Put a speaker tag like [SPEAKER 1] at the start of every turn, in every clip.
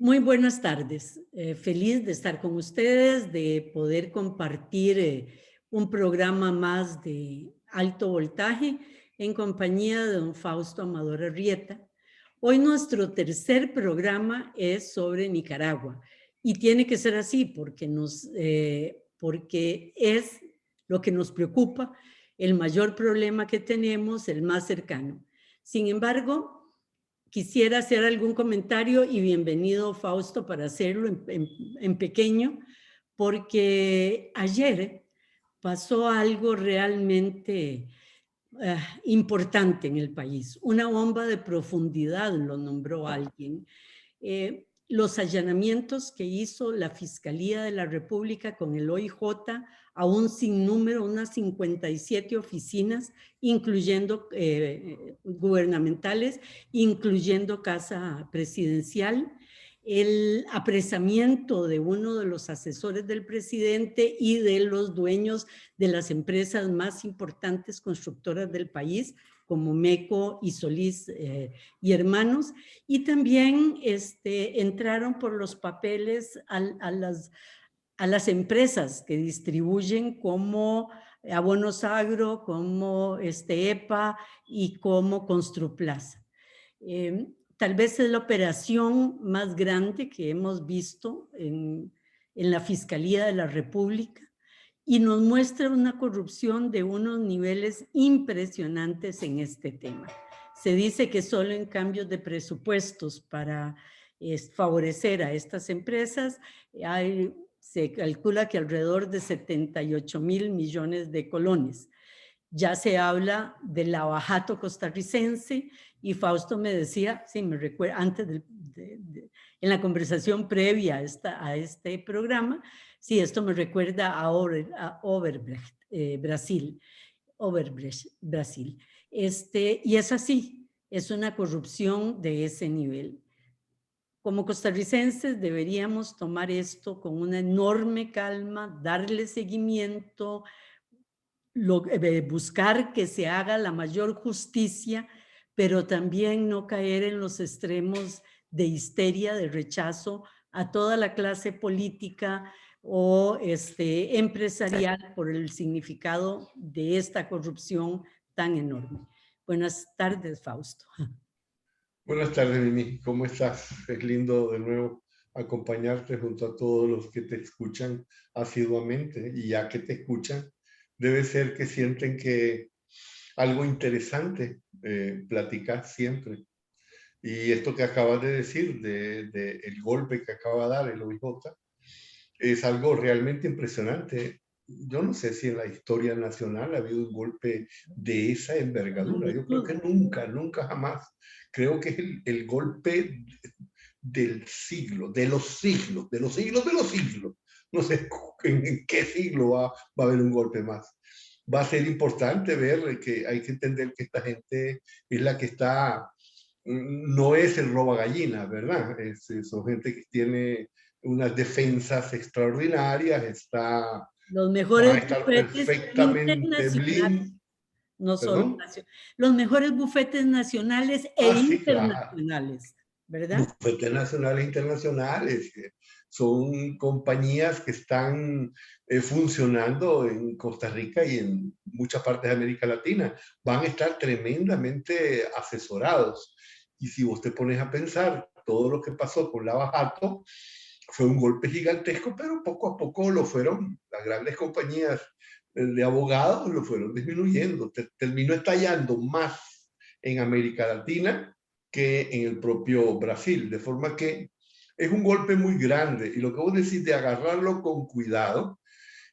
[SPEAKER 1] Muy buenas tardes. Feliz de estar con ustedes, de poder compartir un programa más de alto voltaje en compañía de don Fausto Amador Arrieta. Hoy nuestro tercer programa es sobre Nicaragua y tiene que ser así porque es lo que nos preocupa, el mayor problema que tenemos, el más cercano. Sin embargo, quisiera hacer algún comentario y bienvenido, Fausto, para hacerlo en pequeño, porque ayer pasó algo realmente importante en el país. Una bomba de profundidad, lo nombró alguien. Los allanamientos que hizo la Fiscalía de la República con el OIJ a un sinnúmero, unas 57 oficinas, incluyendo gubernamentales, incluyendo Casa Presidencial, el apresamiento de uno de los asesores del presidente y de los dueños de las empresas más importantes constructoras del país, como MECO y Solís y Hermanos, y también entraron por los papeles a las empresas que distribuyen como Abonos Agro, como EPA y como Construplaza. Tal vez es la operación más grande que hemos visto en la Fiscalía de la República y nos muestra una corrupción de unos niveles impresionantes en este tema. Se dice que solo en cambios de presupuestos para favorecer a estas empresas se calcula que alrededor de 78,000 millones de colones. Ya se habla del lavajato costarricense y Fausto me decía, sí, me recuerda, antes en la conversación previa a este programa, sí, esto me recuerda a Overbrecht, Brasil. Overbrecht, Brasil. Y es así, es una corrupción de ese nivel. Como costarricenses deberíamos tomar esto con una enorme calma, darle seguimiento, buscar que se haga la mayor justicia, pero también no caer en los extremos de histeria, de rechazo a toda la clase política o empresarial por el significado de esta corrupción tan enorme. Buenas tardes, Fausto.
[SPEAKER 2] Buenas tardes, Mimi. ¿Cómo estás? Es lindo de nuevo acompañarte junto a todos los que te escuchan asiduamente. Y ya que te escuchan, debe ser que sienten que algo interesante platicas siempre. Y esto que acabas de decir, de el golpe que acaba de dar el OIJ, es algo realmente impresionante. Yo no sé si en la historia nacional ha habido un golpe de esa envergadura. Yo creo que nunca, nunca jamás. Creo que es el golpe del siglo, de los siglos, de los siglos, de los siglos. No sé en qué siglo va a haber un golpe más. Va a ser importante ver que hay que entender que esta gente es la que está, no es el roba gallina, ¿verdad? Son gente que tiene unas defensas extraordinarias,
[SPEAKER 1] Los
[SPEAKER 2] van a
[SPEAKER 1] mejores
[SPEAKER 2] estar
[SPEAKER 1] bufetes
[SPEAKER 2] perfectamente
[SPEAKER 1] internacionales,
[SPEAKER 2] blind.
[SPEAKER 1] no solo
[SPEAKER 2] ¿Perdón?
[SPEAKER 1] los mejores bufetes nacionales e
[SPEAKER 2] Sí, claro.
[SPEAKER 1] internacionales, ¿verdad?
[SPEAKER 2] Bufetes nacionales e internacionales. Son compañías que están funcionando en Costa Rica y en muchas partes de América Latina. Van a estar tremendamente asesorados. Y si vos te pones a pensar, todo lo que pasó con Lava Jato fue un golpe gigantesco, pero poco a poco lo fueron, las grandes compañías de abogados lo fueron disminuyendo. Terminó estallando más en América Latina que en el propio Brasil, de forma que es un golpe muy grande y lo que vos decís de agarrarlo con cuidado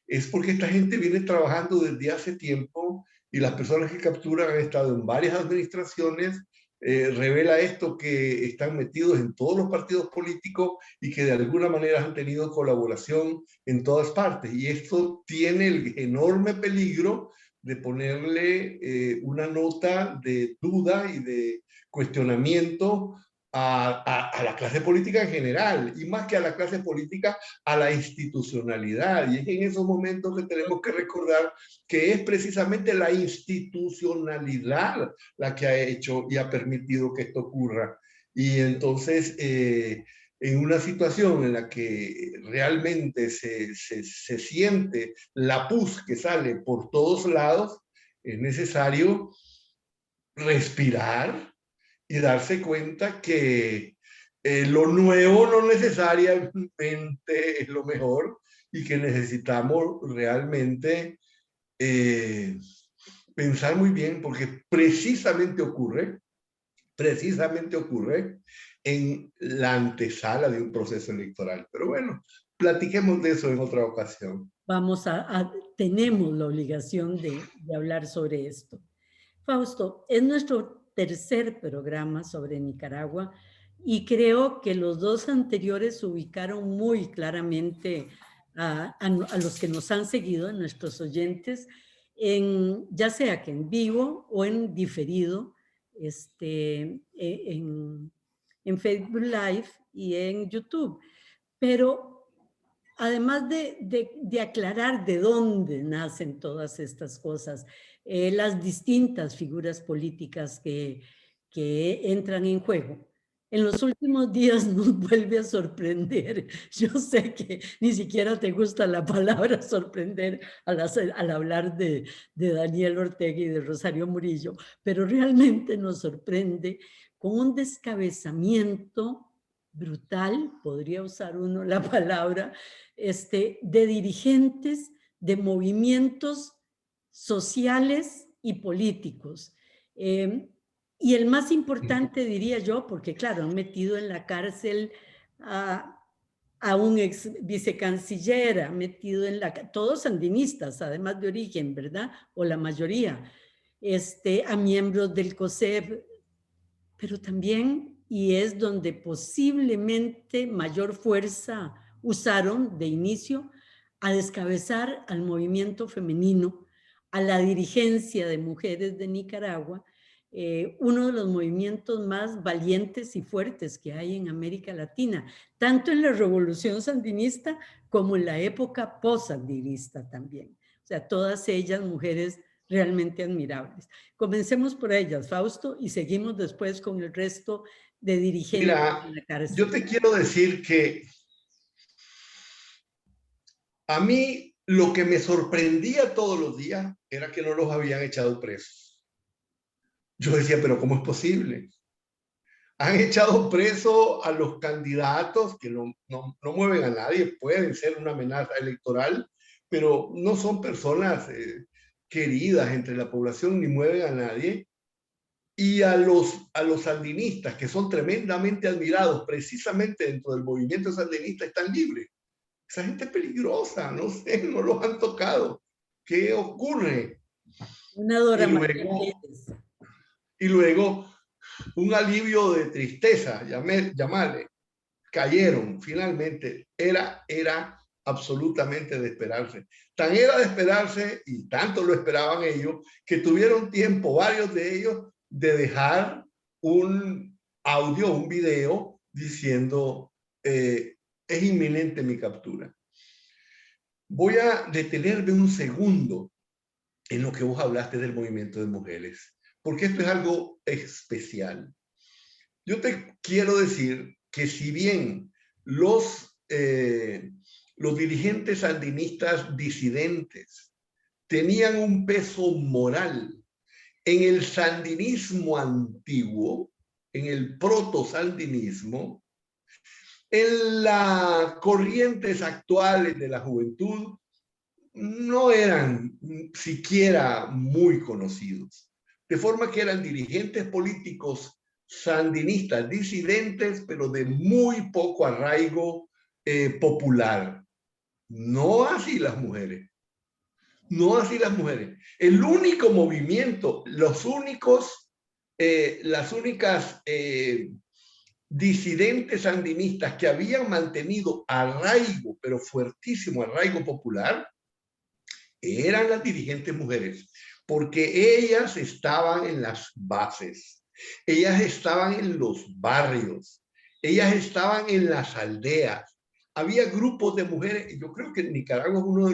[SPEAKER 2] es porque esta gente viene trabajando desde hace tiempo y las personas que capturan han estado en varias administraciones. Revela esto que están metidos en todos los partidos políticos y que de alguna manera han tenido colaboración en todas partes. Y esto tiene el enorme peligro de ponerle una nota de duda y de cuestionamiento a la clase política en general, y más que a la clase política, a la institucionalidad. Y es en esos momentos que tenemos que recordar que es precisamente la institucionalidad la que ha hecho y ha permitido que esto ocurra. Y entonces en una situación en la que realmente se siente la pus que sale por todos lados, es necesario respirar y darse cuenta que lo nuevo no necesariamente es lo mejor y que necesitamos realmente eh, pensar muy bien, porque precisamente ocurre en la antesala de un proceso electoral. Pero bueno, platiquemos de eso en otra ocasión.
[SPEAKER 1] Tenemos la obligación de hablar sobre esto. Fausto, es nuestro tercer programa sobre Nicaragua y creo que los dos anteriores ubicaron muy claramente a los que nos han seguido, a nuestros oyentes, ya sea que en vivo o en diferido, en Facebook Live y en YouTube. Pero además de aclarar de dónde nacen todas estas cosas, las distintas figuras políticas que entran en juego. En los últimos días nos vuelve a sorprender. Yo sé que ni siquiera te gusta la palabra sorprender al hablar de Daniel Ortega y de Rosario Murillo, pero realmente nos sorprende con un descabezamiento brutal, podría usar uno la palabra, de dirigentes de movimientos sociales y políticos. Y el más importante, diría yo, porque claro, han metido en la cárcel a un ex vicecanciller, han metido todos sandinistas, además de origen, ¿verdad? O la mayoría, a miembros del COSEP, pero también, y es donde posiblemente mayor fuerza usaron de inicio, a descabezar al movimiento femenino, a la dirigencia de mujeres de Nicaragua, uno de los movimientos más valientes y fuertes que hay en América Latina, tanto en la revolución sandinista como en la época post-sandinista también. O sea, todas ellas mujeres realmente admirables. Comencemos por ellas, Fausto, y seguimos después con el resto de dirigentes
[SPEAKER 2] Mira,
[SPEAKER 1] de la
[SPEAKER 2] yo
[SPEAKER 1] cárcel.
[SPEAKER 2] te quiero decir que a mí lo que me sorprendía todos los días era que no los habían echado presos. Yo decía, pero ¿cómo es posible? Han echado preso a los candidatos que no mueven a nadie, pueden ser una amenaza electoral, pero no son personas queridas entre la población ni mueven a nadie. Y a los sandinistas, que son tremendamente admirados precisamente dentro del movimiento sandinista, están libres. Esa gente es peligrosa, no sé, no los han tocado. ¿Qué ocurre?
[SPEAKER 1] Una Dora
[SPEAKER 2] Y
[SPEAKER 1] María
[SPEAKER 2] luego,
[SPEAKER 1] Pérez.
[SPEAKER 2] y luego un alivio de tristeza, llamarle, cayeron finalmente. Era absolutamente de esperarse. Tan era de esperarse y tanto lo esperaban ellos que tuvieron tiempo, varios de ellos, de dejar un audio, un video diciendo es inminente mi captura. Voy a detenerme un segundo en lo que vos hablaste del movimiento de mujeres, porque esto es algo especial. Yo te quiero decir que si bien los dirigentes sandinistas disidentes tenían un peso moral en el sandinismo antiguo, en el proto-sandinismo, en las corrientes actuales de la juventud no eran siquiera muy conocidos. De forma que eran dirigentes políticos sandinistas, disidentes, pero de muy poco arraigo popular. No así las mujeres. No así las mujeres. El único movimiento, las únicas disidentes sandinistas que habían mantenido arraigo, pero fuertísimo arraigo popular, eran las dirigentes mujeres, porque ellas estaban en las bases, ellas estaban en los barrios, ellas estaban en las aldeas. Había grupos de mujeres, yo creo que Nicaragua es uno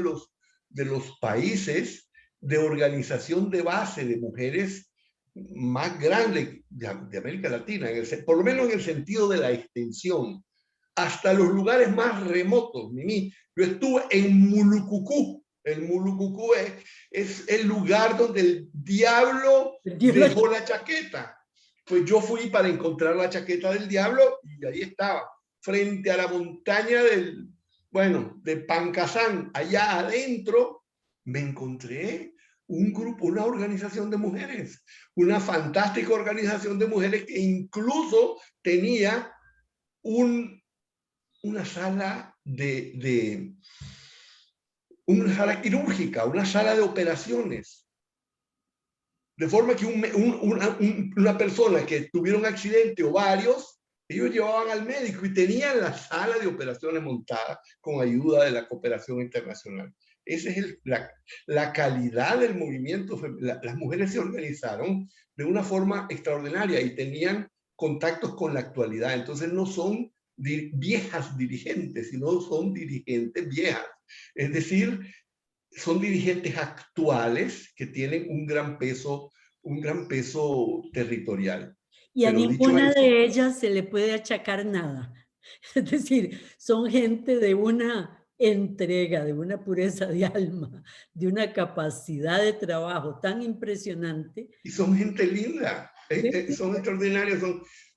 [SPEAKER 2] de los países de organización de base de mujeres más grande de América Latina, por lo menos en el sentido de la extensión. hasta los lugares más remotos, Mimi. Yo estuve en Mulucucú. El Mulucucú es el lugar donde el diablo dejó la chaqueta. Pues yo fui para encontrar la chaqueta del diablo y ahí estaba, frente a la montaña de Pancasán. Allá adentro me encontré un grupo, una organización de mujeres, una fantástica organización de mujeres que incluso tenía una sala una sala quirúrgica, una sala de operaciones. De forma que una persona que tuviera un accidente o varios, ellos llevaban al médico y tenían la sala de operaciones montada con ayuda de la cooperación internacional. Esa es la calidad del movimiento. Las mujeres se organizaron de una forma extraordinaria y tenían contactos con la actualidad. Entonces no son viejas dirigentes, sino son dirigentes viejas. Es decir, son dirigentes actuales que tienen un gran peso territorial.
[SPEAKER 1] Y a
[SPEAKER 2] Pero dicho
[SPEAKER 1] ninguna
[SPEAKER 2] eso,
[SPEAKER 1] de ellas se le puede achacar nada. Es decir, son gente de una entrega, de una pureza de alma, de una capacidad de trabajo tan impresionante.
[SPEAKER 2] y son gente linda, son extraordinarios,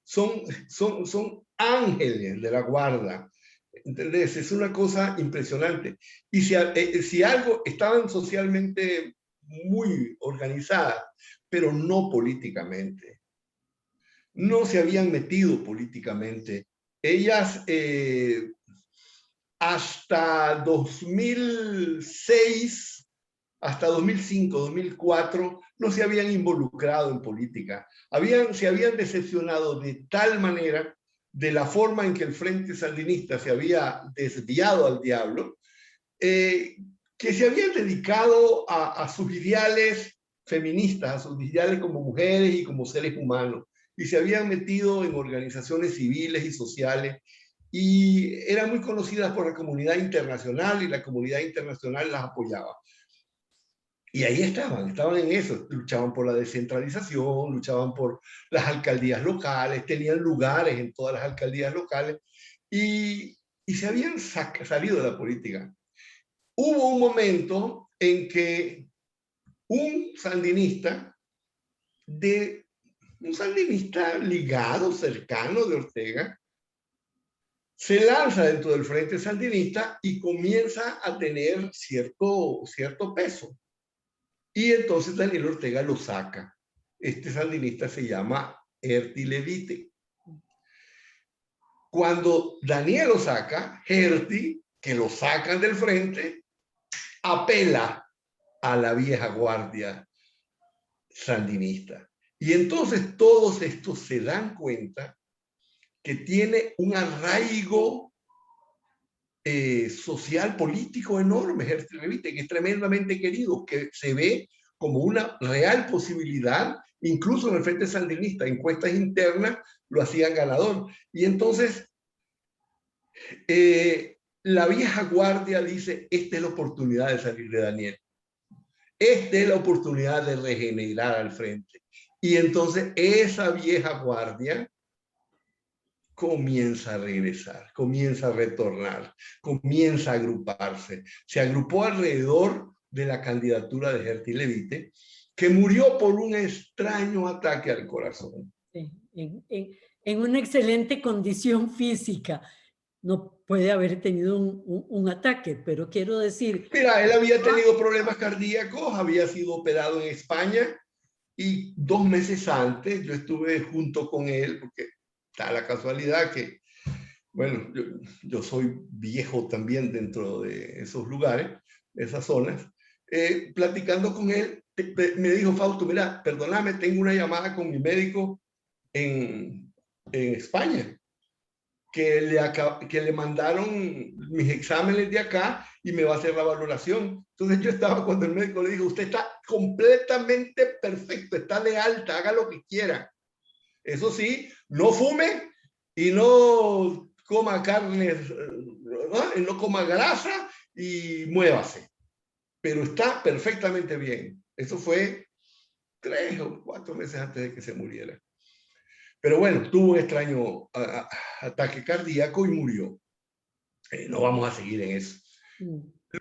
[SPEAKER 2] son ángeles de la guarda. ¿Entendés? Es una cosa impresionante. Y si algo, estaban socialmente muy organizadas, pero no políticamente. No se habían metido políticamente. Ellas hasta 2006, hasta 2005, 2004, no se habían involucrado en política. Se habían decepcionado de tal manera de la forma en que el Frente Sandinista se había desviado al diablo, que se habían dedicado a sus ideales feministas, a sus ideales como mujeres y como seres humanos, y se habían metido en organizaciones civiles y sociales, y eran muy conocidas por la comunidad internacional, y la comunidad internacional las apoyaba. Y ahí estaban en eso, luchaban por la descentralización, luchaban por las alcaldías locales, tenían lugares en todas las alcaldías locales, y se habían salido de la política. Hubo un momento en que un sandinista ligado, cercano de Ortega, se lanza dentro del Frente Sandinista y comienza a tener cierto peso. Y entonces Daniel Ortega lo saca. Este sandinista se llama Herty Levite. Cuando Daniel lo saca, Herty, que lo sacan del frente, apela a la vieja guardia sandinista. Y entonces todos estos se dan cuenta que tiene un arraigo social, político enorme, Herty Levite, que es tremendamente querido, que se ve como una real posibilidad, incluso en el Frente Sandinista, encuestas internas lo hacían ganador. Y entonces la vieja guardia dice, esta es la oportunidad de salir de Daniel. Esta es la oportunidad de regenerar al frente. Y entonces esa vieja guardia comienza a regresar, comienza a retornar, comienza a agruparse. Se agrupó alrededor de la candidatura de Herty Levite, que murió por un extraño ataque al corazón.
[SPEAKER 1] Sí, en una excelente condición física. No puede haber tenido un ataque, pero quiero decir...
[SPEAKER 2] Mira, él había tenido problemas cardíacos, había sido operado en España, y 2 meses antes yo estuve junto con él, porque da la casualidad que, bueno, yo soy viejo también dentro de esos lugares, de esas zonas, platicando con él, me dijo, Fausto, mira, perdóname, tengo una llamada con mi médico en España, que le mandaron mis exámenes de acá y me va a hacer la valoración. Entonces yo estaba cuando el médico le dijo, usted está completamente perfecto, está de alta, haga lo que quiera. Eso sí, no fume y no coma carnes, no coma grasa y muévase. Pero está perfectamente bien. Eso fue 3 o 4 meses antes de que se muriera. Pero bueno, tuvo un extraño ataque cardíaco y murió. No vamos a seguir en eso.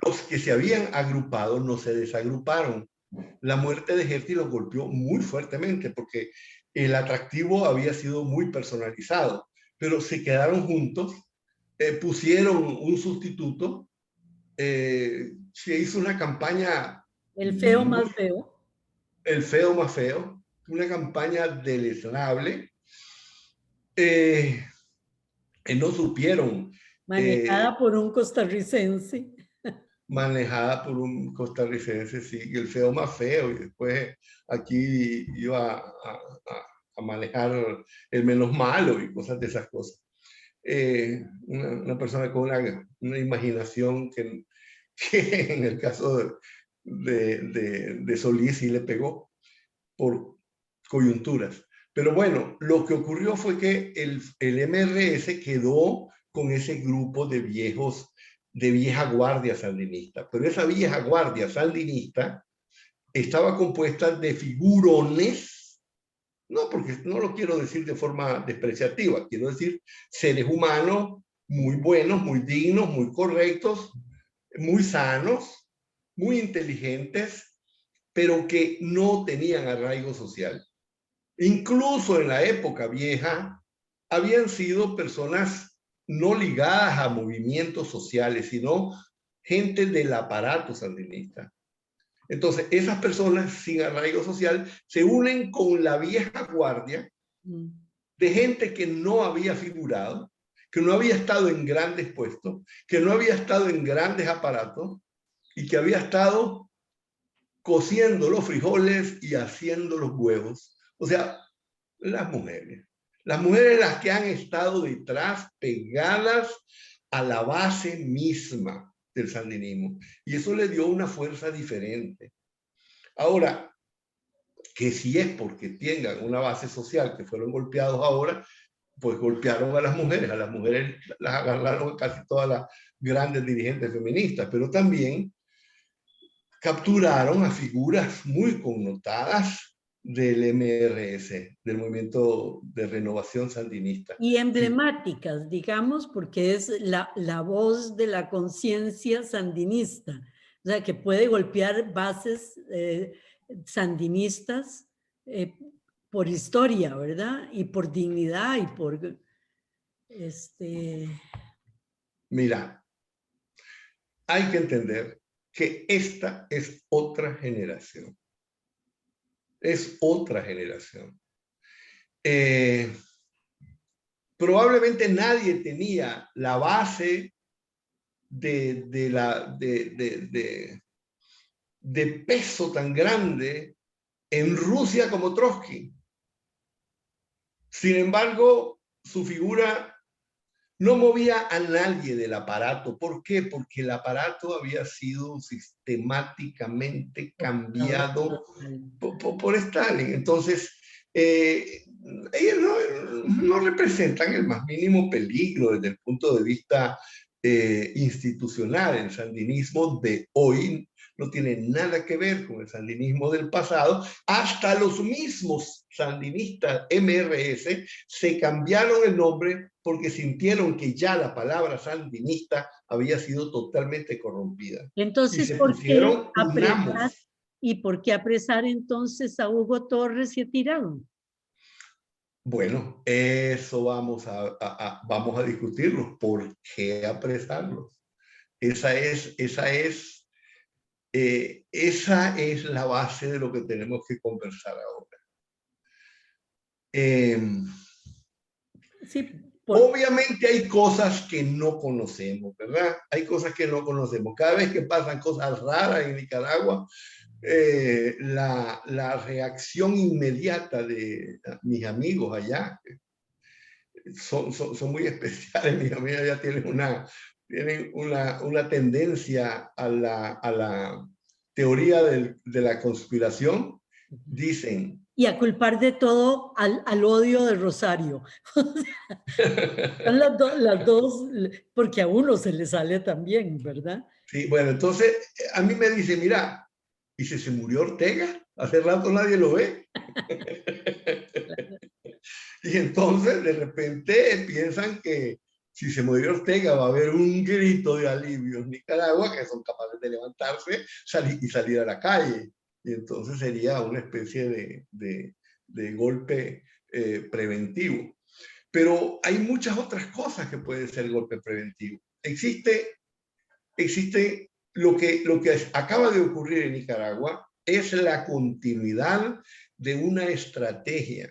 [SPEAKER 2] Los que se habían agrupado no se desagruparon. La muerte de Hertie los golpeó muy fuertemente porque el atractivo había sido muy personalizado, pero se quedaron juntos, pusieron un sustituto, se hizo una campaña...
[SPEAKER 1] El feo más feo.
[SPEAKER 2] El feo más feo, una campaña deleznable. No supieron.
[SPEAKER 1] Manejada por un costarricense.
[SPEAKER 2] Manejada por un costarricense, sí, y el feo más feo, y después aquí iba a manejar el menos malo y cosas de esas cosas. Una persona con una imaginación que en el caso de Solís sí le pegó por coyunturas. Pero bueno, lo que ocurrió fue que el MRS quedó con ese grupo de viejos, de vieja guardia sandinista. Pero esa vieja guardia sandinista estaba compuesta de figurones, no porque no lo quiero decir de forma despreciativa, quiero decir seres humanos muy buenos, muy dignos, muy correctos, muy sanos, muy inteligentes, pero que no tenían arraigo social. Incluso en la época vieja, habían sido personas no ligadas a movimientos sociales, sino gente del aparato sandinista. Entonces, esas personas sin arraigo social se unen con la vieja guardia de gente que no había figurado, que no había estado en grandes puestos, que no había estado en grandes aparatos y que había estado cociendo los frijoles y haciendo los huevos. O sea, las mujeres las que han estado detrás, pegadas a la base misma del sandinismo. Y eso le dio una fuerza diferente. Ahora, que si es porque tengan una base social que fueron golpeados ahora, pues golpearon a las mujeres las agarraron casi todas las grandes dirigentes feministas, pero también capturaron a figuras muy connotadas del MRS, del Movimiento de Renovación Sandinista.
[SPEAKER 1] Y emblemáticas, digamos, porque es la voz de la conciencia sandinista, o sea, que puede golpear bases sandinistas por historia, ¿verdad? Y por dignidad y por...
[SPEAKER 2] Mira, hay que entender que esta es otra generación. Es otra generación. Probablemente nadie tenía la base de peso tan grande en Rusia como Trotsky. Sin embargo, su figura no movía a nadie del aparato. ¿Por qué? Porque el aparato había sido sistemáticamente cambiado por Stalin. Entonces, ellos no representan el más mínimo peligro desde el punto de vista institucional. El sandinismo de hoy no tiene nada que ver con el sandinismo del pasado. Hasta los mismos sandinistas MRS se cambiaron el nombre porque sintieron que ya la palabra sandinista había sido totalmente corrompida.
[SPEAKER 1] Entonces, ¿por qué apresar? ¿Y por qué apresar entonces a Hugo Torres y a Tirado?
[SPEAKER 2] Bueno, eso vamos a discutirlo. ¿Por qué apresarlos? Esa es la base de lo que tenemos que conversar ahora.
[SPEAKER 1] Sí,
[SPEAKER 2] obviamente hay cosas que no conocemos, ¿verdad? Hay cosas que no conocemos. Cada vez que pasan cosas raras en Nicaragua, la reacción inmediata de mis amigos allá son muy especiales. Mis amigos allá tienen una tendencia a la teoría de la conspiración. Dicen...
[SPEAKER 1] Y a culpar de todo al odio de Rosario. Son las dos, porque a uno se le sale también, ¿verdad?
[SPEAKER 2] Sí, bueno, entonces a mí me dice, mira, ¿y si se murió Ortega? Hace rato nadie lo ve. Y entonces de repente piensan que si se muere Ortega va a haber un grito de alivio en Nicaragua, que son capaces de levantarse y salir a la calle. Y entonces sería una especie de golpe preventivo. Pero hay muchas otras cosas que pueden ser golpe preventivo. Existe lo que acaba de ocurrir en Nicaragua, es la continuidad de una estrategia.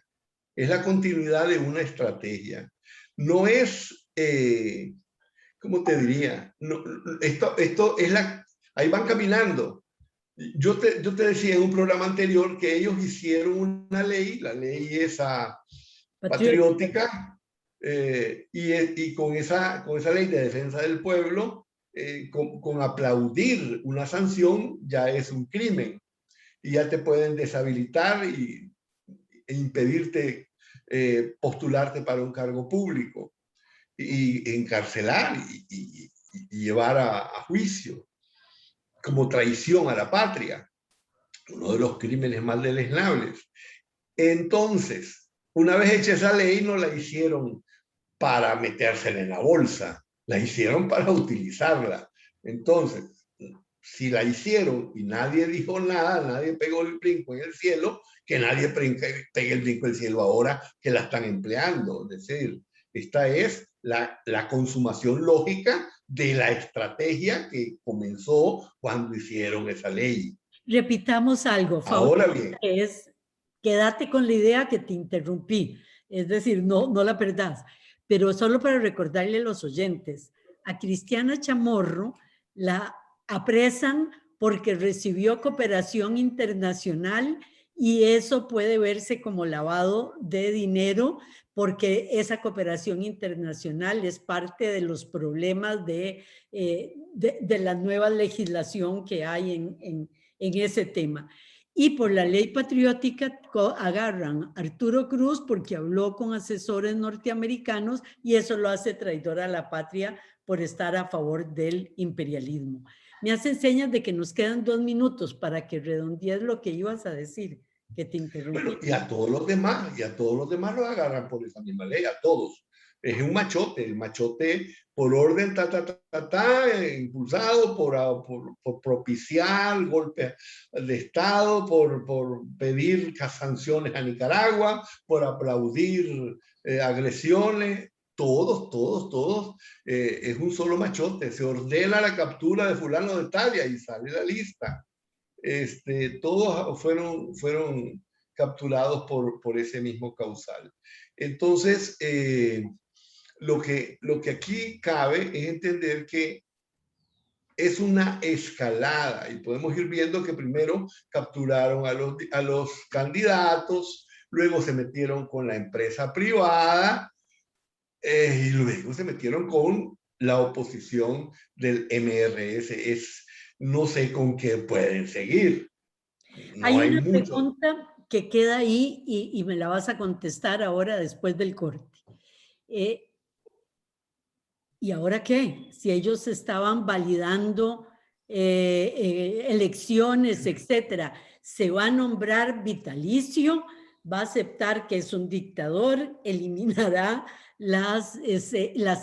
[SPEAKER 2] Es la continuidad de una estrategia. No es, ¿cómo te diría? No, esto es ahí van caminando. Yo te decía en un programa anterior que ellos hicieron una ley, la ley esa patriótica, y con esa ley de defensa del pueblo, con aplaudir una sanción ya es un crimen y ya te pueden deshabilitar e impedirte postularte para un cargo público y encarcelar y llevar a juicio como traición a la patria, uno de los crímenes más deleznables. Entonces, una vez hecha esa ley, no la hicieron para metérsela en la bolsa, la hicieron para utilizarla. Entonces, si la hicieron y nadie dijo nada, nadie pegó el brinco en el cielo, que nadie pegue el brinco en el cielo ahora que la están empleando. Es decir, esta es la consumación lógica de la estrategia que comenzó cuando hicieron esa ley.
[SPEAKER 1] Repitamos algo, Fausto,
[SPEAKER 2] Ahora bien,
[SPEAKER 1] quédate con la idea que te interrumpí, es decir, no la perdás, pero solo para recordarle a los oyentes, a Cristiana Chamorro la apresan porque recibió cooperación internacional y eso puede verse como lavado de dinero porque esa cooperación internacional es parte de los problemas de la nueva legislación que hay en ese tema. Y por la ley patriótica agarran a Arturo Cruz porque habló con asesores norteamericanos y eso lo hace traidor a la patria por estar a favor del imperialismo. Me hacen señas de que nos quedan 2 minutos para que redondees lo que ibas a decir, que te interrumpí.
[SPEAKER 2] Bueno, y a todos los demás los agarran por esa misma ley, a todos. Es un machote, el machote por orden, impulsado por propiciar golpes de Estado, por pedir sanciones a Nicaragua, por aplaudir agresiones, todos, es un solo machote. Se ordena la captura de fulano de tal y sale la lista. Todos fueron capturados por ese mismo causal. Entonces, lo que aquí cabe es entender que es una escalada y podemos ir viendo que primero capturaron a los candidatos, luego se metieron con la empresa privada y luego se metieron con la oposición del MRS. No sé con qué pueden seguir. No
[SPEAKER 1] hay una
[SPEAKER 2] mucho.
[SPEAKER 1] pregunta que queda ahí y me la vas a contestar ahora después del corte. ¿Y ahora qué? Si ellos estaban validando elecciones, etcétera, ¿se va a nombrar vitalicio? ¿Va a aceptar que es un dictador? ¿Eliminará las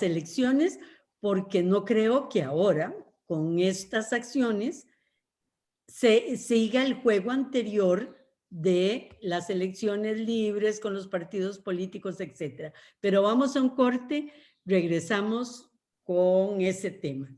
[SPEAKER 1] elecciones? Porque no creo que ahora, con estas acciones, se siga el juego anterior de las elecciones libres con los partidos políticos, etcétera. Pero vamos a un corte, regresamos con ese tema.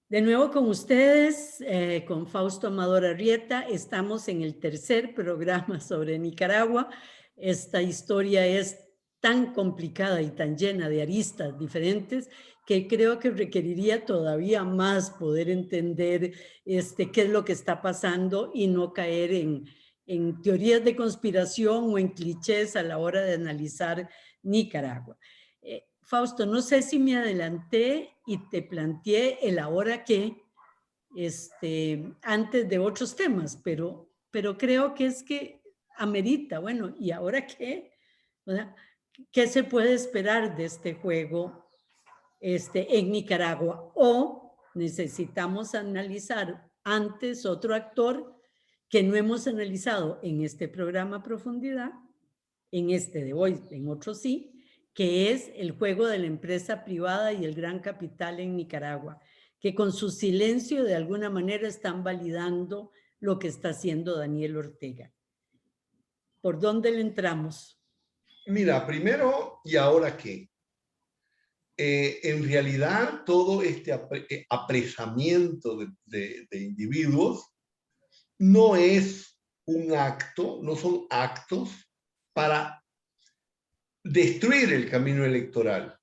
[SPEAKER 1] De nuevo con ustedes, con Fausto Amador Arrieta, estamos en el tercer programa sobre Nicaragua. Esta historia es tan complicada y tan llena de aristas diferentes que creo que requeriría todavía más poder entender qué es lo que está pasando y no caer en teorías de conspiración o en clichés a la hora de analizar Nicaragua. Fausto, no sé si me adelanté y te planteé el ahora qué antes de otros temas, pero creo que es que amerita, bueno, ¿y ahora qué? O sea, ¿qué se puede esperar de este juego en Nicaragua? O necesitamos analizar Antes, otro actor que no hemos analizado en este programa a profundidad, en este de hoy, en otro sí, que es el juego de la empresa privada y el gran capital en Nicaragua, que con su silencio de alguna manera están validando lo que está haciendo Daniel Ortega. ¿Por dónde le entramos?
[SPEAKER 2] Mira, primero, ¿y ahora qué? En realidad, todo este apresamiento de individuos no es un acto, no son actos para destruir el camino electoral.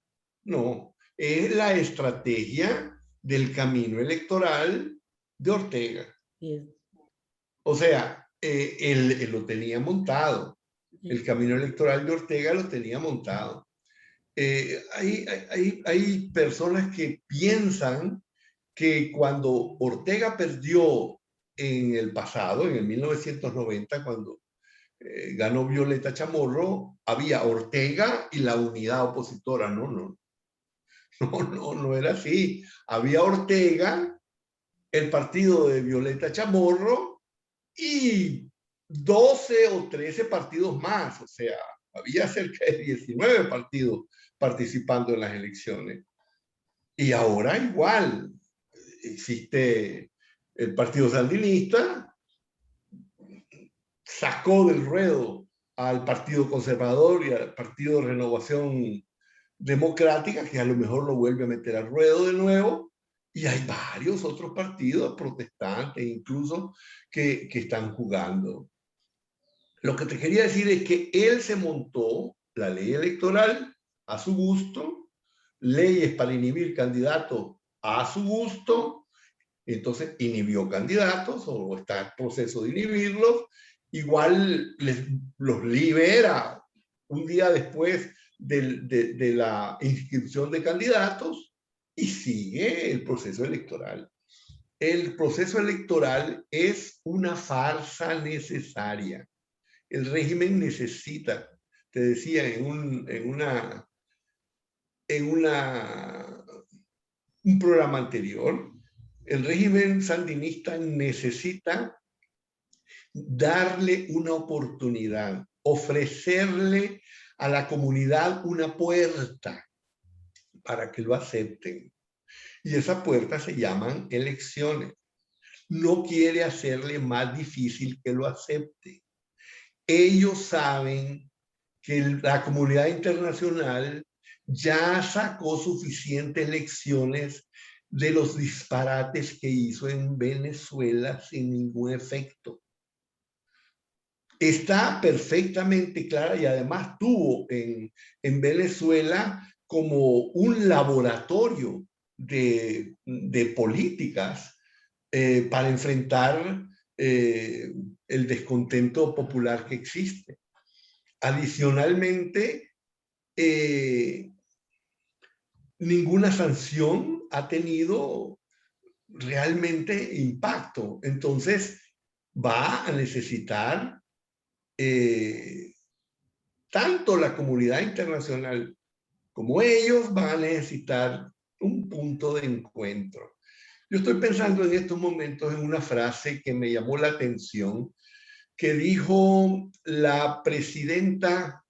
[SPEAKER 2] No, es la estrategia del camino electoral de Ortega.
[SPEAKER 1] Sí.
[SPEAKER 2] O sea, él lo tenía montado. El camino electoral de Ortega lo tenía montado. Hay personas que piensan que cuando Ortega perdió en el pasado, en el 1990, cuando ganó Violeta Chamorro, había Ortega y la unidad opositora. No era así. Había Ortega, el partido de Violeta Chamorro y 12 o 13 partidos más. O sea, había cerca de 19 partidos participando en las elecciones. Y ahora igual, existe el Partido Sandinista, sacó del ruedo al Partido Conservador y al Partido de Renovación Democrática, que a lo mejor lo vuelve a meter al ruedo de nuevo, y hay varios otros partidos protestantes incluso que están jugando. Lo que te quería decir es que él se montó la ley electoral a su gusto, leyes para inhibir candidatos a su gusto, entonces inhibió candidatos o está en proceso de inhibirlos, igual los libera un día después de la inscripción de candidatos y sigue el proceso electoral. El proceso electoral es una farsa necesaria. El régimen necesita, te decía un programa anterior, el régimen sandinista necesita darle una oportunidad, ofrecerle a la comunidad una puerta para que lo acepten. Y esa puerta se llaman elecciones. No quiere hacerle más difícil que lo acepte. Ellos saben que la comunidad internacional ya sacó suficientes lecciones de los disparates que hizo en Venezuela sin ningún efecto. Está perfectamente clara y además tuvo en Venezuela como un laboratorio de políticas para enfrentar el descontento popular que existe. Adicionalmente, ninguna sanción ha tenido realmente impacto. Entonces, va a necesitar tanto la comunidad internacional como ellos van a necesitar un punto de encuentro. Yo estoy pensando en estos momentos en una frase que me llamó la atención, que dijo la presidenta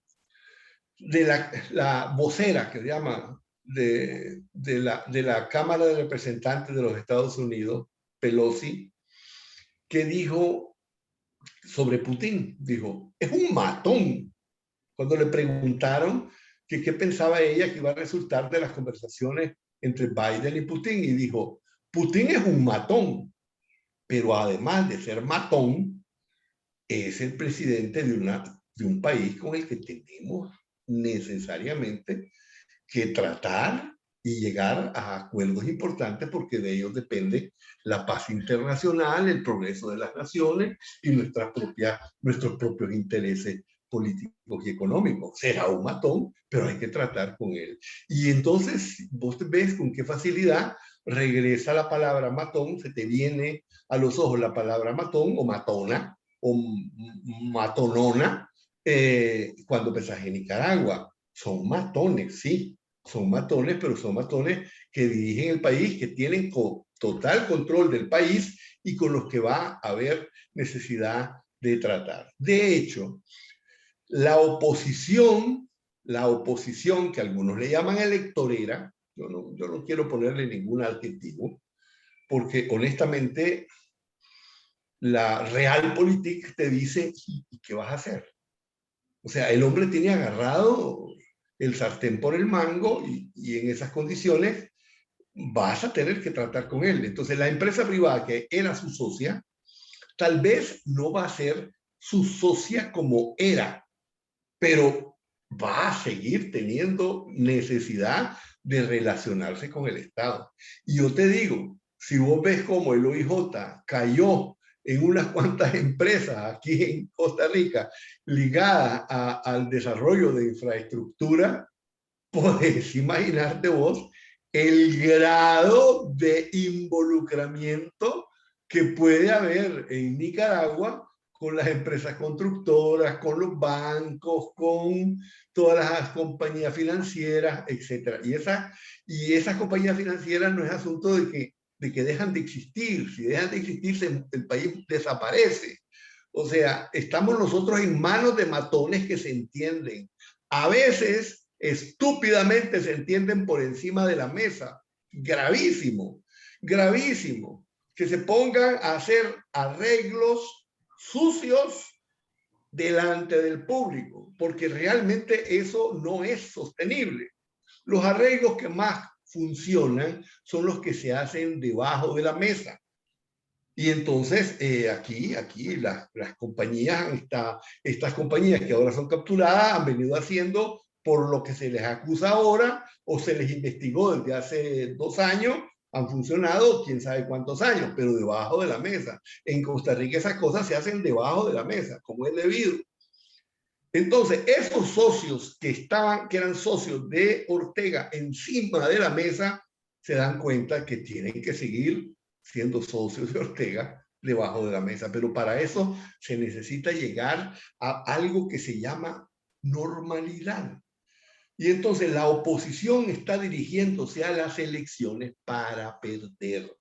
[SPEAKER 2] de la vocera, que se llama, de la Cámara de Representantes de los Estados Unidos, Pelosi, que dijo sobre Putin, dijo, es un matón. Cuando le preguntaron que qué pensaba ella que iba a resultar de las conversaciones entre Biden y Putin, y dijo, Putin es un matón, pero además de ser matón, es el presidente de un país con el que tenemos necesariamente que tratar y llegar a acuerdos importantes porque de ellos depende la paz internacional, el progreso de las naciones y nuestros propios intereses políticos y económicos. Será un matón, pero hay que tratar con él. Y entonces vos ves con qué facilidad regresa la palabra matón, se te viene a los ojos la palabra matón o matona o matonona cuando pensás en Nicaragua. Son matones, sí, son matones, pero son matones que dirigen el país, que tienen total control del país y con los que va a haber necesidad de tratar. De hecho, la oposición que algunos le llaman electorera, yo no quiero ponerle ningún adjetivo, porque honestamente la realpolitik te dice, ¿y qué vas a hacer? O sea, el hombre tiene agarrado el sartén por el mango y en esas condiciones vas a tener que tratar con él. Entonces, la empresa privada que era su socia, tal vez no va a ser su socia como era, pero va a seguir teniendo necesidad de relacionarse con el Estado. Y yo te digo, si vos ves cómo el OIJ cayó en unas cuantas empresas aquí en Costa Rica ligadas al desarrollo de infraestructura, podés imaginarte vos el grado de involucramiento que puede haber en Nicaragua con las empresas constructoras, con los bancos, con todas las compañías financieras, etc. Y esas compañías financieras no es asunto de que dejan de existir. Si dejan de existir, el país desaparece. O sea, estamos nosotros en manos de matones que se entienden. A veces, estúpidamente se entienden por encima de la mesa. Gravísimo, gravísimo. Que se pongan a hacer arreglos sucios delante del público, porque realmente eso no es sostenible. Los arreglos que más funcionan son los que se hacen debajo de la mesa. Y entonces aquí las compañías, estas compañías que ahora son capturadas han venido haciendo por lo que se les acusa ahora o se les investigó desde hace 2 años, han funcionado quién sabe cuántos años, pero debajo de la mesa. En Costa Rica esas cosas se hacen debajo de la mesa, como es debido. Entonces, esos socios que eran socios de Ortega encima de la mesa, se dan cuenta que tienen que seguir siendo socios de Ortega debajo de la mesa. Pero para eso se necesita llegar a algo que se llama normalidad. Y entonces la oposición está dirigiéndose a las elecciones para perder.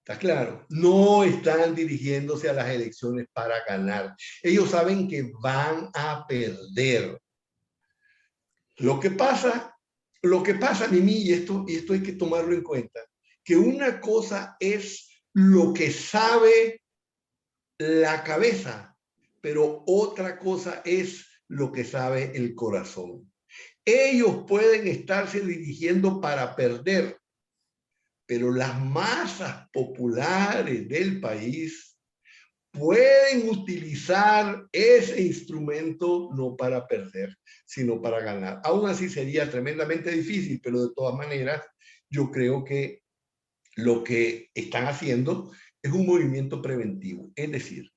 [SPEAKER 2] ¿Está claro? No están dirigiéndose a las elecciones para ganar. Ellos saben que van a perder. Lo que pasa, Mimi, y esto hay que tomarlo en cuenta, que una cosa es lo que sabe la cabeza, pero otra cosa es lo que sabe el corazón. Ellos pueden estarse dirigiendo para perder, pero las masas populares del país pueden utilizar ese instrumento no para perder, sino para ganar. Aún así sería tremendamente difícil, pero de todas maneras yo creo que lo que están haciendo es un movimiento preventivo. Es decir,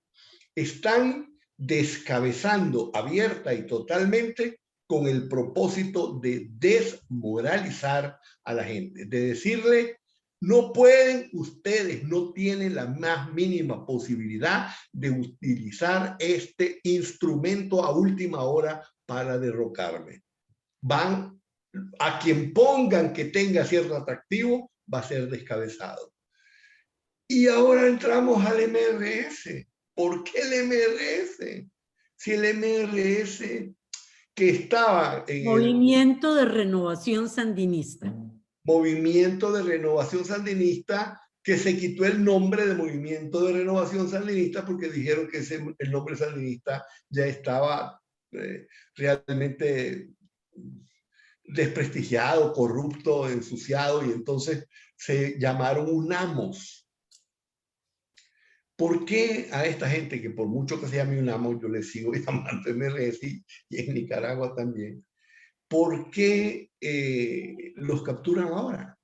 [SPEAKER 2] están descabezando abierta y totalmente con el propósito de desmoralizar a la gente, de decirle, no pueden, ustedes no tienen la más mínima posibilidad de utilizar este instrumento a última hora para derrocarme. Van a quien pongan que tenga cierto atractivo, va a ser descabezado. Y ahora entramos al MRS. ¿Por qué el MRS? Si el MRS que estaba en
[SPEAKER 1] Movimiento de Renovación Sandinista.
[SPEAKER 2] Movimiento de Renovación Sandinista, que se quitó el nombre de Movimiento de Renovación Sandinista porque dijeron que el nombre sandinista ya estaba realmente desprestigiado, corrupto, ensuciado, y entonces se llamaron UNAMOS. ¿Por qué a esta gente, que por mucho que se llame UNAMOS, yo les sigo llamando MRS y en Nicaragua también? ¿Por qué los capturan ahora?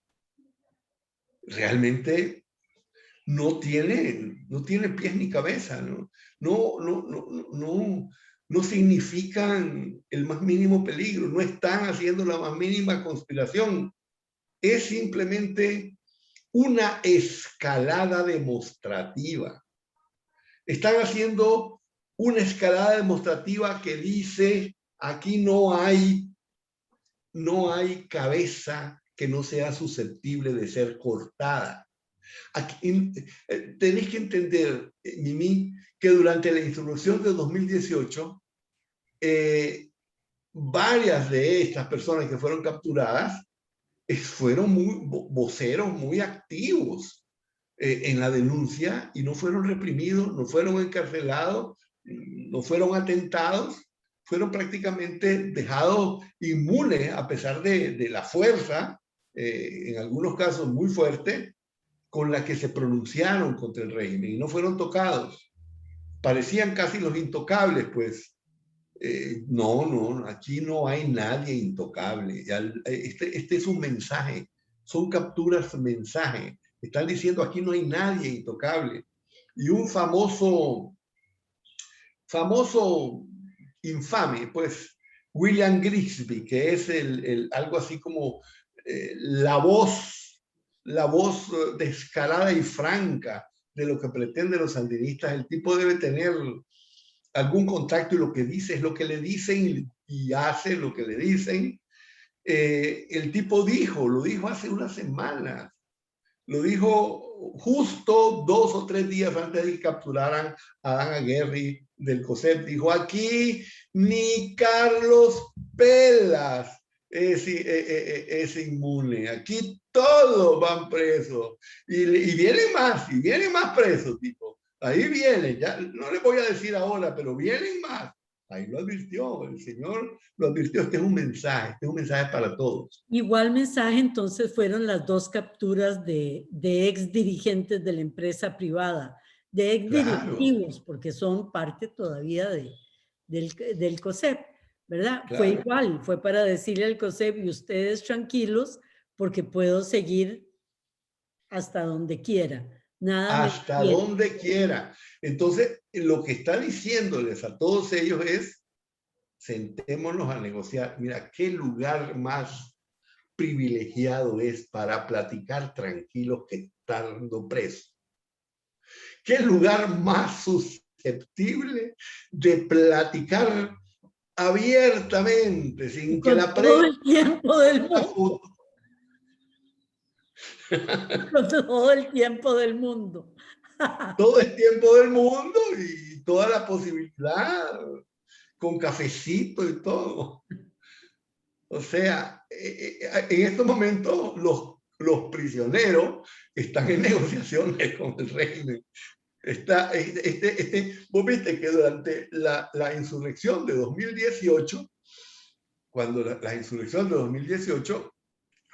[SPEAKER 2] Realmente no tiene pies ni cabeza, no significan el más mínimo peligro, no están haciendo la más mínima conspiración. Es simplemente una escalada demostrativa. Están haciendo una escalada demostrativa que dice, aquí no hay cabeza que no sea susceptible de ser cortada. Aquí, tenéis que entender, Mimi, que durante la insurrección de 2018, varias de estas personas que fueron capturadas fueron voceros muy activos en la denuncia y no fueron reprimidos, no fueron encarcelados, no fueron atentados, fueron prácticamente dejados inmunes a pesar de la fuerza, en algunos casos muy fuerte, con la que se pronunciaron contra el régimen y no fueron tocados. Parecían casi los intocables, pues. No, aquí no hay nadie intocable. Este es un mensaje, son capturas mensaje. Están diciendo aquí no hay nadie intocable. Y un famoso infame, pues, William Grigsby, que es algo así como la voz descarada y franca de lo que pretenden los sandinistas. El tipo debe tener algún contacto y lo que dice es lo que le dicen y hace lo que le dicen. El tipo lo dijo hace unas semanas, lo dijo justo 2 o 3 días antes de que capturaran a Dan Aguirre del COSEP. Dijo, aquí ni Carlos Pelas es inmune, aquí todos van presos. Y vienen más presos, tipo. Ahí vienen, ya no les voy a decir ahora, pero vienen más. Ahí lo advirtió, el señor lo advirtió. Este es un mensaje para todos.
[SPEAKER 1] Igual mensaje entonces fueron las 2 capturas de ex dirigentes de la empresa privada, de ex directivos, porque son parte todavía del COSEP, ¿verdad? Claro. Fue igual, fue para decirle al COSEP y ustedes tranquilos porque puedo seguir hasta donde quiera. Nada
[SPEAKER 2] hasta donde quiera. Entonces, lo que está diciéndoles a todos ellos es, sentémonos a negociar. Mira, qué lugar más privilegiado es para platicar tranquilos que estando preso. Qué lugar más susceptible de platicar abiertamente, sin que la prensa...
[SPEAKER 1] Todo el tiempo del mundo. Con todo el tiempo del mundo.
[SPEAKER 2] Todo el tiempo del mundo y toda la posibilidad, con cafecito y todo. O sea, en estos momentos los prisioneros están en negociaciones con el régimen. Vos viste que durante la insurrección de 2018, cuando la insurrección de 2018,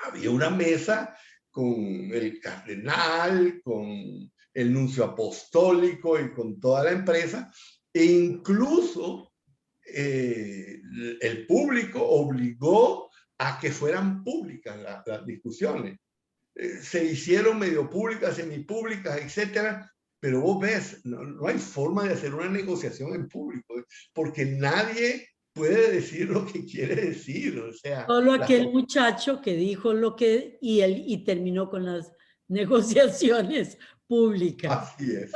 [SPEAKER 2] había una mesa con el cardenal, con el nuncio apostólico y con toda la empresa, e incluso el público obligó a que fueran públicas las discusiones. Se hicieron medio públicas, semipúblicas, etcétera, pero vos ves, no hay forma de hacer una negociación en público, porque nadie puede decir lo que quiere decir. O sea,
[SPEAKER 1] solo aquel muchacho que dijo lo que y terminó con las negociaciones públicas.
[SPEAKER 2] Así es.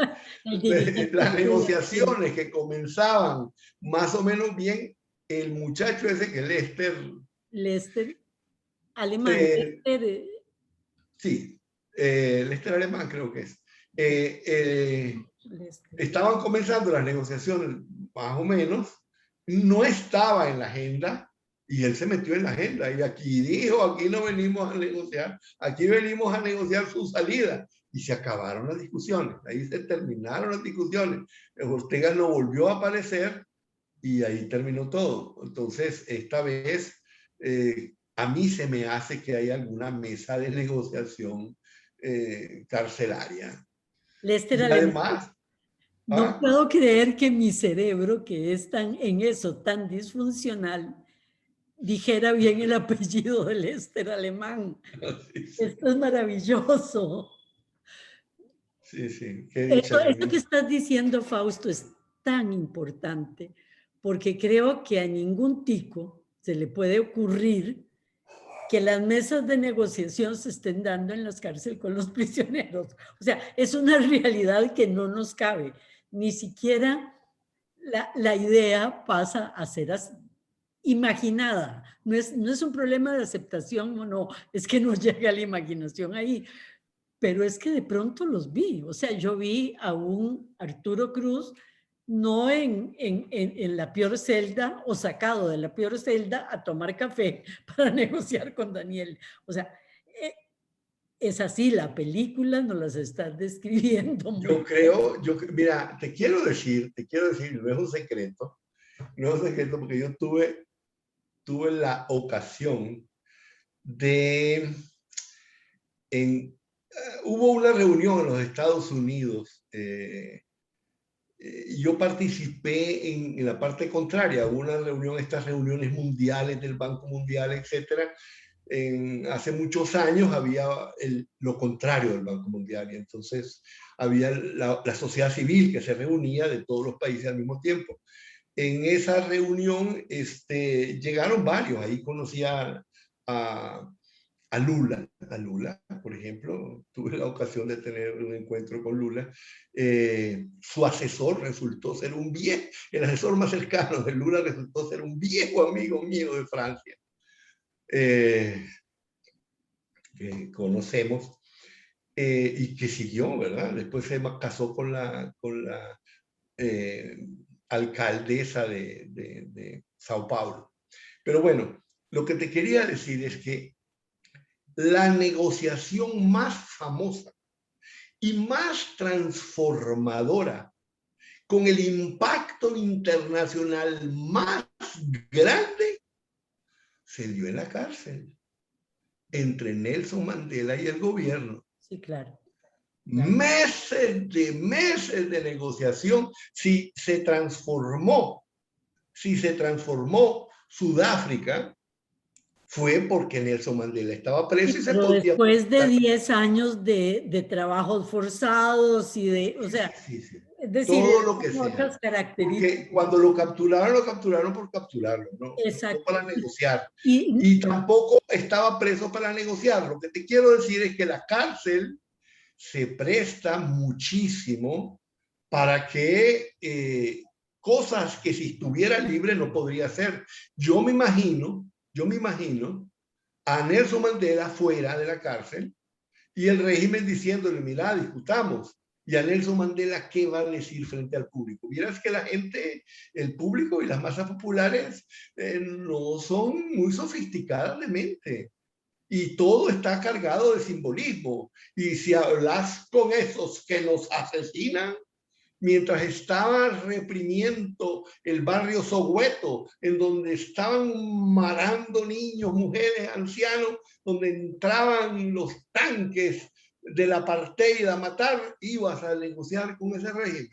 [SPEAKER 2] Las negociaciones que comenzaban más o menos bien, el muchacho ese que
[SPEAKER 1] Lester, alemán.
[SPEAKER 2] Sí, Lester alemán creo que es. Estaban comenzando las negociaciones más o menos, no estaba en la agenda y él se metió en la agenda y aquí dijo, aquí no venimos a negociar, aquí venimos a negociar su salida. Y se acabaron las discusiones, ahí se terminaron las discusiones. Ortega no volvió a aparecer y ahí terminó todo. Entonces, esta vez, a mí se me hace que hay alguna mesa de negociación carcelaria.
[SPEAKER 1] Lester, y además, no puedo creer que mi cerebro, que es en eso tan disfuncional, dijera bien el apellido de Lester alemán. Sí, sí. Esto es maravilloso.
[SPEAKER 2] Sí, sí.
[SPEAKER 1] Esto que estás diciendo, Fausto, es tan importante porque creo que a ningún tico se le puede ocurrir que las mesas de negociación se estén dando en las cárceles con los prisioneros. O sea, es una realidad que no nos cabe. Ni siquiera la idea pasa a ser imaginada. No es un problema de aceptación o no, es que no llega la imaginación ahí. pero es que de pronto los vi. O sea, yo vi a un Arturo Cruz no en la peor celda o sacado de la peor celda a tomar café para negociar con Daniel. O sea, eh, es así, la película nos las estás describiendo muy
[SPEAKER 2] Mira, te quiero decir, no es un secreto, porque yo tuve la ocasión de, hubo una reunión en los Estados Unidos, yo participé en la parte contraria, hubo una reunión, estas reuniones mundiales del Banco Mundial, etcétera. Hace muchos años había lo contrario del Banco Mundial, y entonces había la sociedad civil que se reunía de todos los países al mismo tiempo. En esa reunión llegaron varios, ahí conocí a Lula, por ejemplo, tuve la ocasión de tener un encuentro con Lula. Su asesor resultó ser el asesor más cercano de Lula resultó ser un viejo amigo mío de Francia, que conocemos, y que siguió, ¿verdad? Después se casó con la alcaldesa de Sao Paulo. Pero bueno, lo que te quería decir es que la negociación más famosa y más transformadora, con el impacto internacional más grande, se dio en la cárcel, entre Nelson Mandela y el gobierno.
[SPEAKER 1] Sí, claro.
[SPEAKER 2] Meses de negociación. Si se transformó Sudáfrica, fue porque Nelson Mandela estaba preso,
[SPEAKER 1] Sí,
[SPEAKER 2] y se
[SPEAKER 1] pero
[SPEAKER 2] podía...
[SPEAKER 1] después de 10 años de trabajos forzados y o sea,
[SPEAKER 2] Sí, sí.
[SPEAKER 1] es decir,
[SPEAKER 2] Todo lo que
[SPEAKER 1] otras
[SPEAKER 2] sea.
[SPEAKER 1] características.
[SPEAKER 2] Porque cuando lo capturaron por capturarlo, no
[SPEAKER 1] Exacto.
[SPEAKER 2] para negociar.
[SPEAKER 1] Y,
[SPEAKER 2] Y tampoco estaba preso para negociar. Lo que te quiero decir es que la cárcel se presta muchísimo para que cosas que si estuviera libre no podría hacer. Yo me imagino a Nelson Mandela fuera de la cárcel y el régimen diciéndole, mira, discutamos. Y a Nelson Mandela, ¿qué va a decir frente al público? Vieras que la gente, el público y las masas populares no son muy sofisticadas de mente. Y todo está cargado de simbolismo. Y si hablas con esos que nos asesinan, mientras estaba reprimiendo el barrio Soweto, en donde estaban matando niños, mujeres, ancianos, donde entraban los tanques del apartheid a matar, ibas a negociar con ese régimen.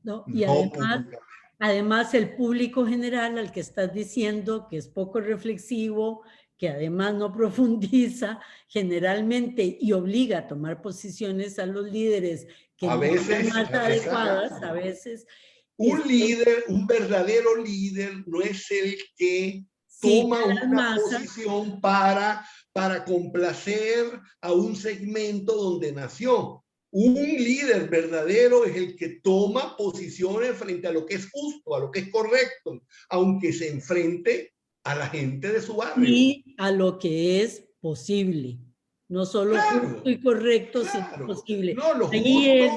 [SPEAKER 1] no, y
[SPEAKER 2] No,
[SPEAKER 1] además el público general al que estás diciendo que es poco reflexivo, que además no profundiza generalmente y obliga a tomar posiciones a los líderes que
[SPEAKER 2] a
[SPEAKER 1] no son
[SPEAKER 2] veces,
[SPEAKER 1] las más adecuadas, a veces.
[SPEAKER 2] un verdadero líder no es el que toma una posición para complacer a un segmento donde nació. Un líder verdadero es el que toma posiciones frente a lo que es justo, a lo que es correcto, aunque se enfrente a la gente de su barrio.
[SPEAKER 1] Y a lo que es posible. No solo justo y correcto, sino posible.
[SPEAKER 2] No,
[SPEAKER 1] Ahí es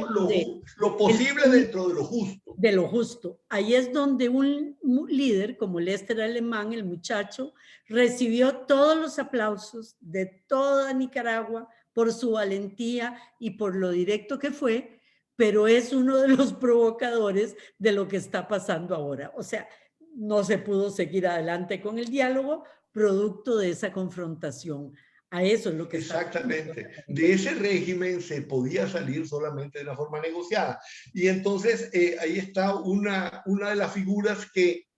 [SPEAKER 2] lo posible dentro de lo justo.
[SPEAKER 1] De lo justo. Ahí es donde un líder como Lester Alemán, el muchacho, recibió todos los aplausos de toda Nicaragua por su valentía y por lo directo que fue, pero es uno de los provocadores de lo que está pasando ahora. O sea, no se pudo seguir adelante con el diálogo producto de esa confrontación. A eso es lo que
[SPEAKER 2] exactamente. De ese régimen se podía salir solamente de una forma negociada. Y entonces ahí está una de las figuras que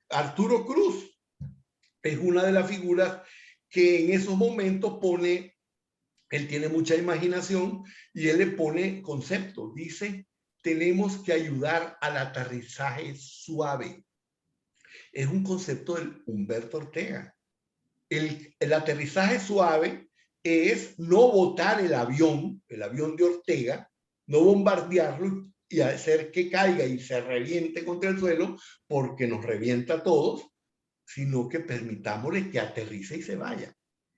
[SPEAKER 2] Arturo Cruz es una de las figuras que en esos momentos pone, él tiene mucha imaginación y él le pone conceptos. Dice, tenemos que ayudar al aterrizaje suave. Es un concepto de Humberto Ortega. El aterrizaje suave es no botar el avión de Ortega, no bombardearlo y hacer que caiga y se reviente contra el suelo porque nos revienta a todos, sino que permitámosle que aterrice y se vaya.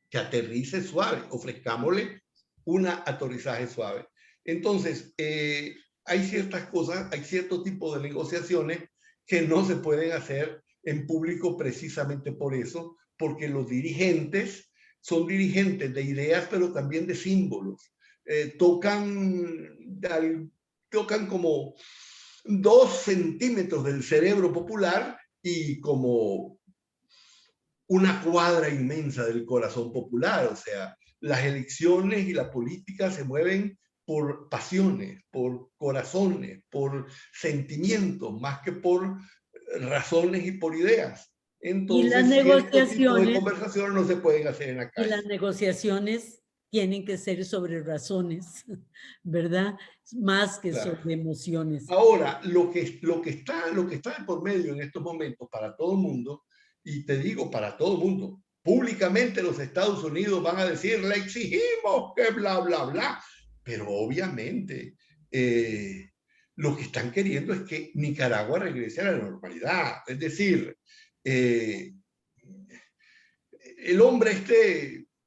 [SPEAKER 2] que aterrice suave, ofrezcámosle un aterrizaje suave. Entonces, hay ciertas cosas, hay cierto tipo de negociaciones que no se pueden hacer en público precisamente por eso, porque los dirigentes son dirigentes de ideas, pero también de símbolos. Tocan como 2 centímetros del cerebro popular y como una cuadra inmensa del corazón popular. O sea, las elecciones y la política se mueven por pasiones, por corazones, por sentimientos, más que por razones y por ideas.
[SPEAKER 1] Y las
[SPEAKER 2] Entonces, cierto tipo de
[SPEAKER 1] negociaciones,
[SPEAKER 2] conversaciones no se pueden hacer en la
[SPEAKER 1] y
[SPEAKER 2] calle.
[SPEAKER 1] las negociaciones tienen que ser sobre razones, ¿verdad? Más que
[SPEAKER 2] Claro.
[SPEAKER 1] sobre emociones.
[SPEAKER 2] Ahora, lo que está de por medio en estos momentos para todo el mundo, y te digo para todo el mundo, públicamente los Estados Unidos van a decir, le exigimos que bla, bla, bla, pero obviamente lo que están queriendo es que Nicaragua regrese a la normalidad. Es decir, el hombre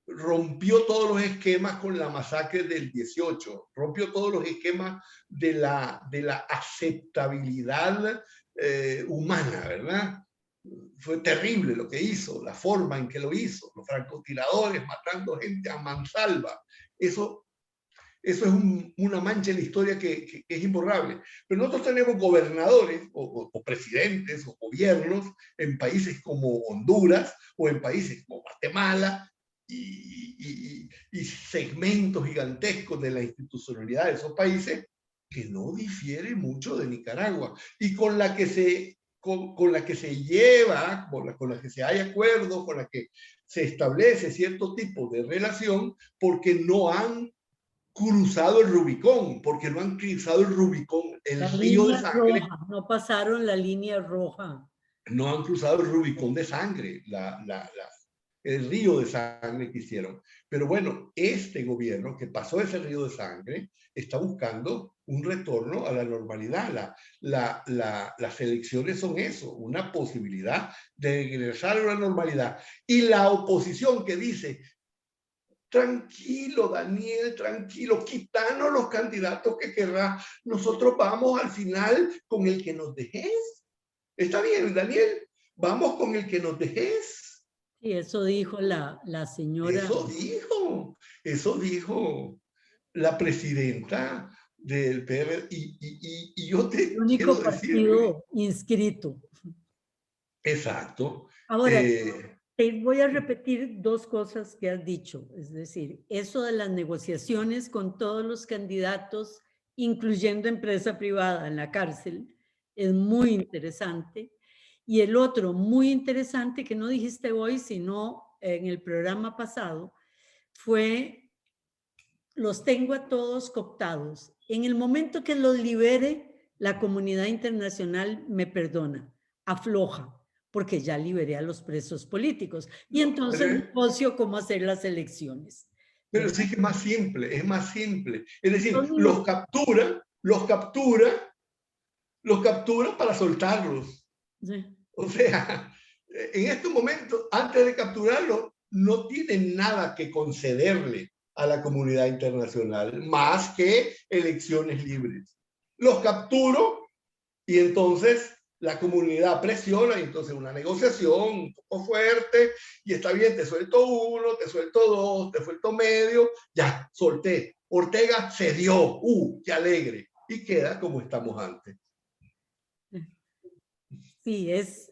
[SPEAKER 2] rompió todos los esquemas con la masacre del 18, rompió todos los esquemas de la aceptabilidad humana, ¿verdad? Fue terrible lo que hizo, la forma en que lo hizo, los francotiradores matando gente a mansalva. Eso es una mancha en la historia que es imborrable. Pero nosotros tenemos gobernadores o presidentes o gobiernos en países como Honduras o en países como Guatemala y segmentos gigantescos de la institucionalidad de esos países que no difiere mucho de Nicaragua y con la que se lleva, con la que se hay acuerdo, con la que se establece cierto tipo de relación, porque no han cruzado el Rubicón, porque no han cruzado el Rubicón, el
[SPEAKER 1] La
[SPEAKER 2] río de
[SPEAKER 1] línea
[SPEAKER 2] sangre,
[SPEAKER 1] roja, no pasaron la línea roja.
[SPEAKER 2] no han cruzado el Rubicón de sangre, el río de sangre que hicieron. Pero bueno, este gobierno que pasó ese río de sangre está buscando un retorno a la normalidad. Las elecciones son eso, una posibilidad de regresar a la normalidad. Y la oposición que dice, tranquilo, Daniel, tranquilo, quitanos los candidatos que querrás. Nosotros vamos al final con el que nos dejes. Está bien, Daniel, vamos con el que nos dejes.
[SPEAKER 1] Y eso dijo la señora.
[SPEAKER 2] Eso dijo la presidenta del PR. Y yo
[SPEAKER 1] El
[SPEAKER 2] te quiero
[SPEAKER 1] único
[SPEAKER 2] decir, Luis,
[SPEAKER 1] partido inscrito.
[SPEAKER 2] exacto.
[SPEAKER 1] Ahora, te voy a repetir 2 cosas que has dicho. Es decir, eso de las negociaciones con todos los candidatos, incluyendo empresa privada en la cárcel, es muy interesante. Y el otro muy interesante que no dijiste hoy, sino en el programa pasado, fue: los tengo a todos cooptados. En el momento que los libere, la comunidad internacional me perdona, afloja, porque ya liberé a los presos políticos. Y
[SPEAKER 2] no,
[SPEAKER 1] entonces negocio cómo hacer las elecciones.
[SPEAKER 2] pero
[SPEAKER 1] ¿Verdad?
[SPEAKER 2] sí que es más simple, es más simple. Es decir,
[SPEAKER 1] Entonces,
[SPEAKER 2] los captura para soltarlos.
[SPEAKER 1] sí.
[SPEAKER 2] O sea, en estos momentos, antes de capturarlos, no tienen nada que concederle a la comunidad internacional, más que elecciones libres. Los capturo y entonces la comunidad presiona y entonces una negociación un poco fuerte y está bien, te suelto uno, te suelto dos, te suelto medio, ya, solté. Ortega cedió, qué alegre, y queda como estamos antes.
[SPEAKER 1] Sí, es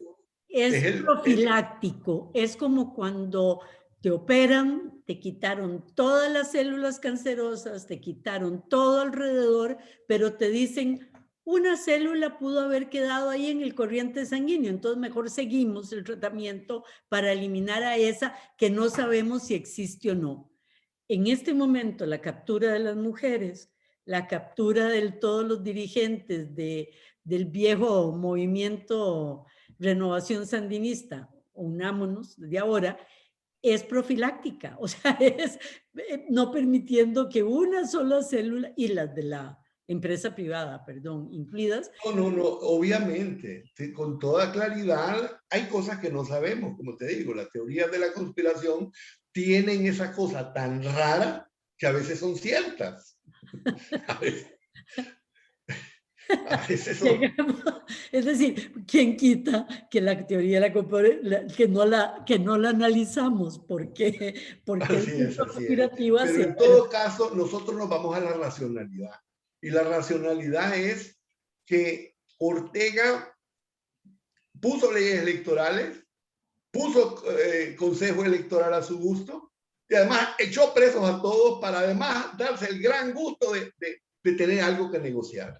[SPEAKER 2] Es
[SPEAKER 1] profiláctico. Es como cuando te operan, te quitaron todas las células cancerosas, te quitaron todo alrededor, pero te dicen, una célula pudo haber quedado ahí en el corriente sanguíneo, entonces mejor seguimos el tratamiento para eliminar a esa que no sabemos si existe o no. En este momento, la captura de las mujeres, la captura de todos los dirigentes del viejo movimiento Renovación Sandinista, unámonos de ahora, es profiláctica, o sea, es no permitiendo que una sola célula, y las de la empresa privada, perdón, incluidas.
[SPEAKER 2] No, obviamente, con toda claridad, hay cosas que no sabemos, como te digo, las teorías de la conspiración tienen esa cosa tan rara que a veces son ciertas. A veces son...
[SPEAKER 1] Es decir, ¿quién quita que la teoría de que no la analizamos? ¿Por qué? Porque el
[SPEAKER 2] Así es,
[SPEAKER 1] mundo
[SPEAKER 2] así es.
[SPEAKER 1] conspirativa
[SPEAKER 2] Pero
[SPEAKER 1] se
[SPEAKER 2] en todo caso, nosotros nos vamos a la racionalidad. Y la racionalidad es que Ortega puso leyes electorales, puso consejo electoral a su gusto y además echó presos a todos para además darse el gran gusto de tener algo que negociar.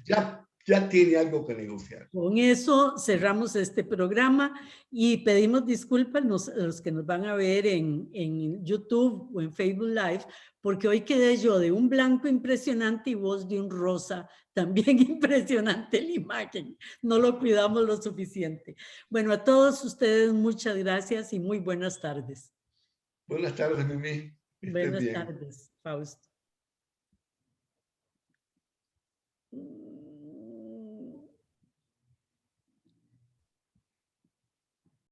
[SPEAKER 2] Ya tiene algo que negociar.
[SPEAKER 1] Con eso cerramos este programa y pedimos disculpas a los que nos van a ver en YouTube o en Facebook Live, porque hoy quedé yo de un blanco impresionante y vos de un rosa también impresionante la imagen. No lo cuidamos lo suficiente. Bueno, a todos ustedes muchas gracias y muy buenas tardes.
[SPEAKER 2] Buenas tardes, Mimi. Estés
[SPEAKER 1] Buenas
[SPEAKER 2] bien.
[SPEAKER 1] tardes, Fausto.